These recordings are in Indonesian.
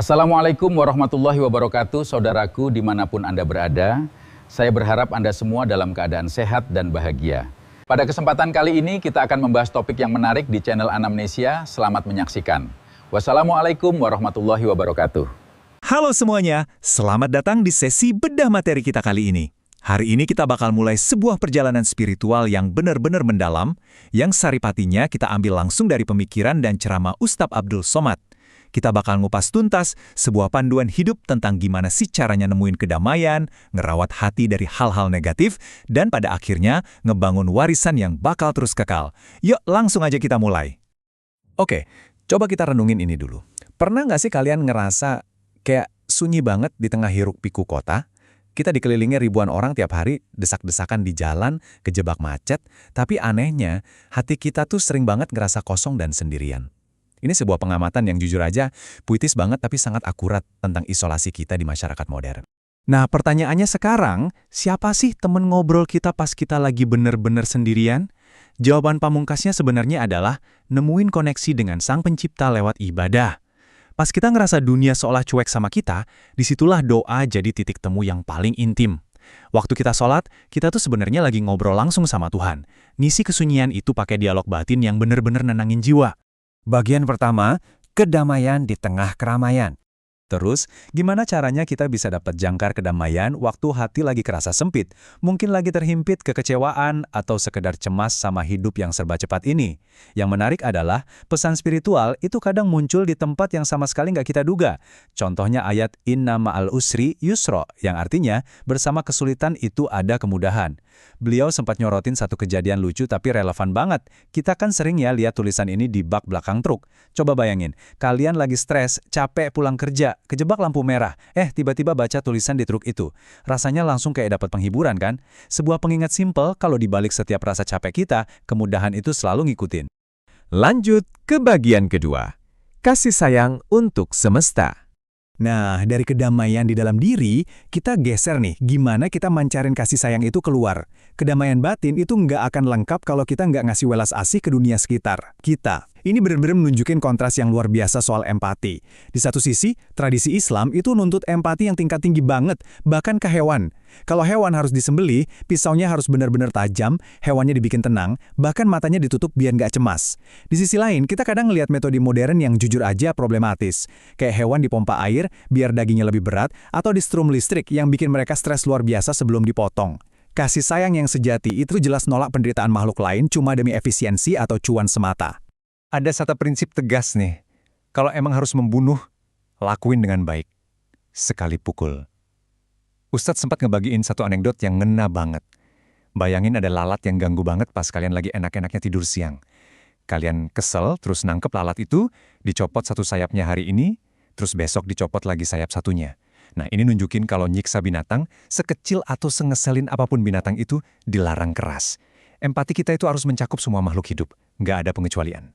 Assalamualaikum warahmatullahi wabarakatuh, saudaraku dimanapun Anda berada. Saya berharap Anda semua dalam keadaan sehat dan bahagia. Pada kesempatan kali ini kita akan membahas topik yang menarik di channel Anamnesia. Selamat menyaksikan. Wassalamualaikum warahmatullahi wabarakatuh. Halo semuanya, selamat datang di sesi bedah materi kita kali ini. Hari ini kita bakal mulai sebuah perjalanan spiritual yang benar-benar mendalam, yang saripatinya kita ambil langsung dari pemikiran dan ceramah Ustadz Abdul Somad. Kita bakal ngupas tuntas sebuah panduan hidup tentang gimana sih caranya nemuin kedamaian, ngerawat hati dari hal-hal negatif, dan pada akhirnya ngebangun warisan yang bakal terus kekal. Yuk langsung aja kita mulai. Oke, coba kita renungin ini dulu. Pernah nggak sih kalian ngerasa kayak sunyi banget di tengah hiruk-pikuk kota? Kita dikelilingi ribuan orang tiap hari, desak-desakan di jalan, kejebak macet, tapi anehnya hati kita tuh sering banget ngerasa kosong dan sendirian. Ini sebuah pengamatan yang jujur aja puitis banget tapi sangat akurat tentang isolasi kita di masyarakat modern. Nah, pertanyaannya sekarang, siapa sih temen ngobrol kita pas kita lagi bener-bener sendirian? Jawaban pamungkasnya sebenarnya adalah nemuin koneksi dengan Sang Pencipta lewat ibadah. Pas kita ngerasa dunia seolah cuek sama kita, disitulah doa jadi titik temu yang paling intim. Waktu kita sholat, kita tuh sebenarnya lagi ngobrol langsung sama Tuhan. Ngisi kesunyian itu pakai dialog batin yang bener-bener nenangin jiwa. Bagian pertama, kedamaian di tengah keramaian. Terus, gimana caranya kita bisa dapat jangkar kedamaian waktu hati lagi kerasa sempit, mungkin lagi terhimpit kekecewaan atau sekedar cemas sama hidup yang serba cepat ini? Yang menarik adalah, pesan spiritual itu kadang muncul di tempat yang sama sekali nggak kita duga. Contohnya ayat Inna ma'al usri yusro, yang artinya, bersama kesulitan itu ada kemudahan. Beliau sempat nyorotin satu kejadian lucu tapi relevan banget. Kita kan sering ya lihat tulisan ini di bak belakang truk. Coba bayangin, kalian lagi stres, capek pulang kerja, kejebak lampu merah, tiba-tiba baca tulisan di truk itu. Rasanya langsung kayak dapat penghiburan kan? Sebuah pengingat simpel kalau dibalik setiap rasa capek kita, kemudahan itu selalu ngikutin. Lanjut ke bagian kedua. Kasih sayang untuk semesta. Nah, dari kedamaian di dalam diri, kita geser nih, gimana kita mancarin kasih sayang itu keluar. Kedamaian batin itu nggak akan lengkap kalau kita nggak ngasih welas asih ke dunia sekitar kita. Ini benar-benar menunjukin kontras yang luar biasa soal empati. Di satu sisi, tradisi Islam itu nuntut empati yang tingkat tinggi banget, bahkan ke hewan. Kalau hewan harus disembelih, pisaunya harus benar-benar tajam, hewannya dibikin tenang, bahkan matanya ditutup biar nggak cemas. Di sisi lain, kita kadang ngelihat metode modern yang jujur aja problematis. Kayak hewan dipompa air, biar dagingnya lebih berat, atau di strum listrik yang bikin mereka stres luar biasa sebelum dipotong. Kasih sayang yang sejati itu jelas nolak penderitaan makhluk lain cuma demi efisiensi atau cuan semata. Ada satu prinsip tegas nih, kalau emang harus membunuh, lakuin dengan baik. Sekali pukul. Ustadz sempat ngebagiin satu anekdot yang ngena banget. Bayangin ada lalat yang ganggu banget pas kalian lagi enak-enaknya tidur siang. Kalian kesel, terus nangkep lalat itu, dicopot satu sayapnya hari ini, terus besok dicopot lagi sayap satunya. Nah, ini nunjukin kalau nyiksa binatang, sekecil atau sengeselin apapun binatang itu, dilarang keras. Empati kita itu harus mencakup semua makhluk hidup, nggak ada pengecualian.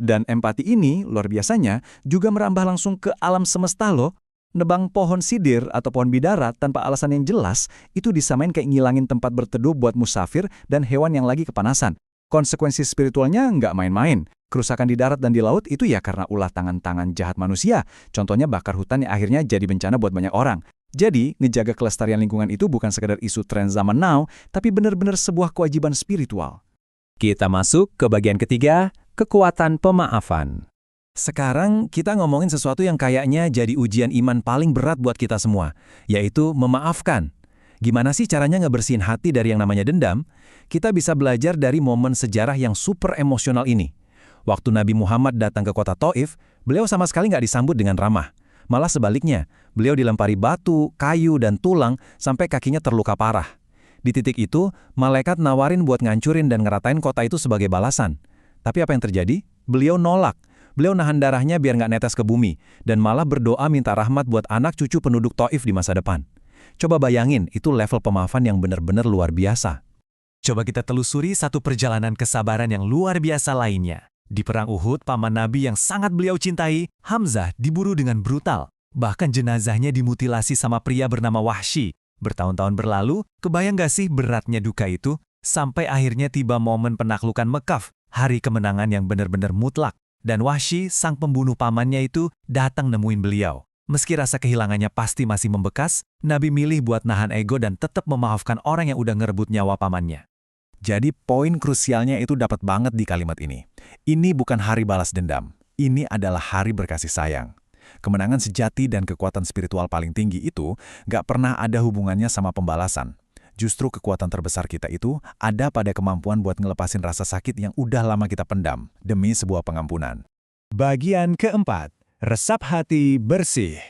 Dan empati ini, luar biasanya, juga merambah langsung ke alam semesta loh. Nebang pohon sidir atau pohon bidara tanpa alasan yang jelas, itu disamain kayak ngilangin tempat berteduh buat musafir dan hewan yang lagi kepanasan. Konsekuensi spiritualnya nggak main-main. Kerusakan di darat dan di laut itu ya karena ulah tangan-tangan jahat manusia. Contohnya bakar hutan yang akhirnya jadi bencana buat banyak orang. Jadi, ngejaga kelestarian lingkungan itu bukan sekedar isu tren zaman now, tapi benar-benar sebuah kewajiban spiritual. Kita masuk ke bagian ketiga, kekuatan pemaafan. Sekarang kita ngomongin sesuatu yang kayaknya jadi ujian iman paling berat buat kita semua, yaitu memaafkan. Gimana sih caranya ngebersihin hati dari yang namanya dendam? Kita bisa belajar dari momen sejarah yang super emosional ini. Waktu Nabi Muhammad datang ke kota Taif, beliau sama sekali nggak disambut dengan ramah. Malah sebaliknya, beliau dilempari batu, kayu, dan tulang sampai kakinya terluka parah. Di titik itu, malaikat nawarin buat ngancurin dan ngeratain kota itu sebagai balasan. Tapi apa yang terjadi? Beliau nolak. Beliau nahan darahnya biar nggak netes ke bumi, dan malah berdoa minta rahmat buat anak cucu penduduk Taif di masa depan. Coba bayangin, itu level pemaafan yang benar-benar luar biasa. Coba kita telusuri satu perjalanan kesabaran yang luar biasa lainnya. Di Perang Uhud, paman Nabi yang sangat beliau cintai, Hamzah, diburu dengan brutal. Bahkan jenazahnya dimutilasi sama pria bernama Wahsy. Bertahun-tahun berlalu, kebayang gak sih beratnya duka itu? Sampai akhirnya tiba momen penaklukan Mekah, hari kemenangan yang benar-benar mutlak. Dan Wahsy, sang pembunuh pamannya itu, datang nemuin beliau. Meski rasa kehilangannya pasti masih membekas, Nabi milih buat nahan ego dan tetap memaafkan orang yang udah ngerebut nyawa pamannya. Jadi poin krusialnya itu dapat banget di kalimat ini. Ini bukan hari balas dendam. Ini adalah hari berkasih sayang. Kemenangan sejati dan kekuatan spiritual paling tinggi itu gak pernah ada hubungannya sama pembalasan. Justru kekuatan terbesar kita itu ada pada kemampuan buat ngelepasin rasa sakit yang udah lama kita pendam demi sebuah pengampunan. Bagian keempat, resap hati bersih.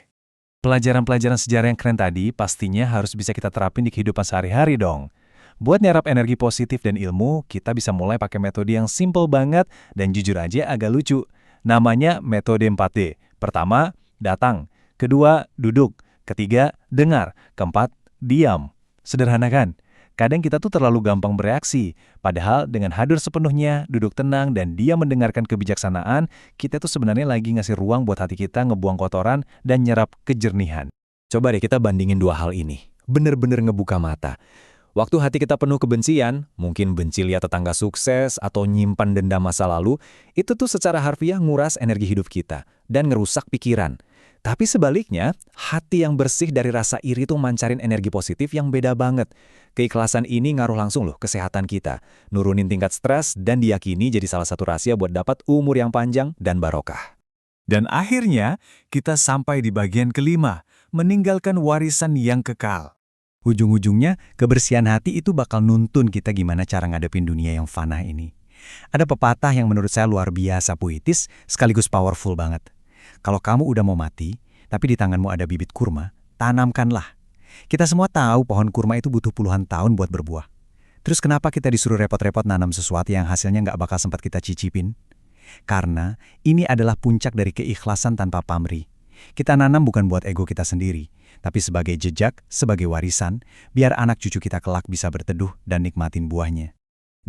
Pelajaran-pelajaran sejarah yang keren tadi pastinya harus bisa kita terapin di kehidupan sehari-hari dong. Buat nyerap energi positif dan ilmu, kita bisa mulai pakai metode yang simple banget dan jujur aja agak lucu. Namanya metode 4D. Pertama, datang. Kedua, duduk. Ketiga, dengar. Keempat, diam. Sederhana kan? Kadang kita tuh terlalu gampang bereaksi. Padahal dengan hadir sepenuhnya, duduk tenang, dan dia mendengarkan kebijaksanaan, kita tuh sebenarnya lagi ngasih ruang buat hati kita ngebuang kotoran dan nyerap kejernihan. Coba deh kita bandingin dua hal ini. Bener-bener ngebuka mata. Waktu hati kita penuh kebencian, mungkin benci lihat tetangga sukses atau nyimpan dendam masa lalu, itu tuh secara harfiah nguras energi hidup kita dan ngerusak pikiran. Tapi sebaliknya, hati yang bersih dari rasa iri tuh mancarin energi positif yang beda banget. Keikhlasan ini ngaruh langsung loh kesehatan kita, nurunin tingkat stres dan diyakini jadi salah satu rahasia buat dapat umur yang panjang dan barokah. Dan akhirnya, kita sampai di bagian kelima, meninggalkan warisan yang kekal. Ujung-ujungnya, kebersihan hati itu bakal nuntun kita gimana cara ngadepin dunia yang fana ini. Ada pepatah yang menurut saya luar biasa puitis, sekaligus powerful banget. Kalau kamu udah mau mati, tapi di tanganmu ada bibit kurma, tanamkanlah. Kita semua tahu pohon kurma itu butuh puluhan tahun buat berbuah. Terus kenapa kita disuruh repot-repot nanam sesuatu yang hasilnya nggak bakal sempat kita cicipin? Karena ini adalah puncak dari keikhlasan tanpa pamrih. Kita nanam bukan buat ego kita sendiri, tapi sebagai jejak, sebagai warisan, biar anak cucu kita kelak bisa berteduh dan nikmatin buahnya.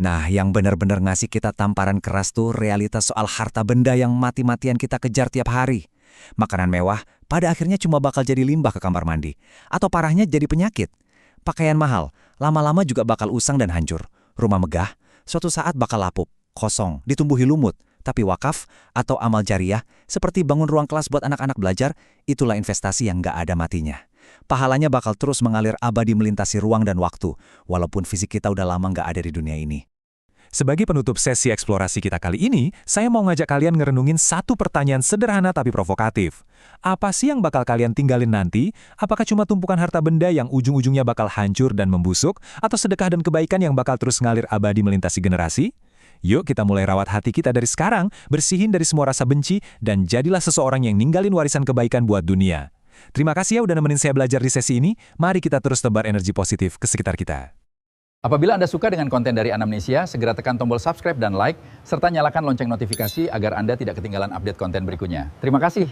Nah, yang benar-benar ngasih kita tamparan keras tuh realitas soal harta benda yang mati-matian kita kejar tiap hari. Makanan mewah pada akhirnya cuma bakal jadi limbah ke kamar mandi. Atau parahnya jadi penyakit. Pakaian mahal, lama-lama juga bakal usang dan hancur. Rumah megah, suatu saat bakal lapuk, kosong, ditumbuhi lumut. Tapi wakaf atau amal jariah, seperti bangun ruang kelas buat anak-anak belajar, itulah investasi yang nggak ada matinya. Pahalanya bakal terus mengalir abadi melintasi ruang dan waktu, walaupun fisik kita udah lama nggak ada di dunia ini. Sebagai penutup sesi eksplorasi kita kali ini, saya mau ngajak kalian ngerenungin satu pertanyaan sederhana tapi provokatif. Apa sih yang bakal kalian tinggalin nanti? Apakah cuma tumpukan harta benda yang ujung-ujungnya bakal hancur dan membusuk? Atau sedekah dan kebaikan yang bakal terus ngalir abadi melintasi generasi? Yuk kita mulai rawat hati kita dari sekarang, bersihin dari semua rasa benci, dan jadilah seseorang yang ninggalin warisan kebaikan buat dunia. Terima kasih ya udah nemenin saya belajar di sesi ini. Mari kita terus tebar energi positif ke sekitar kita. Apabila Anda suka dengan konten dari Anamnesia, segera tekan tombol subscribe dan like, serta nyalakan lonceng notifikasi agar Anda tidak ketinggalan update konten berikutnya. Terima kasih.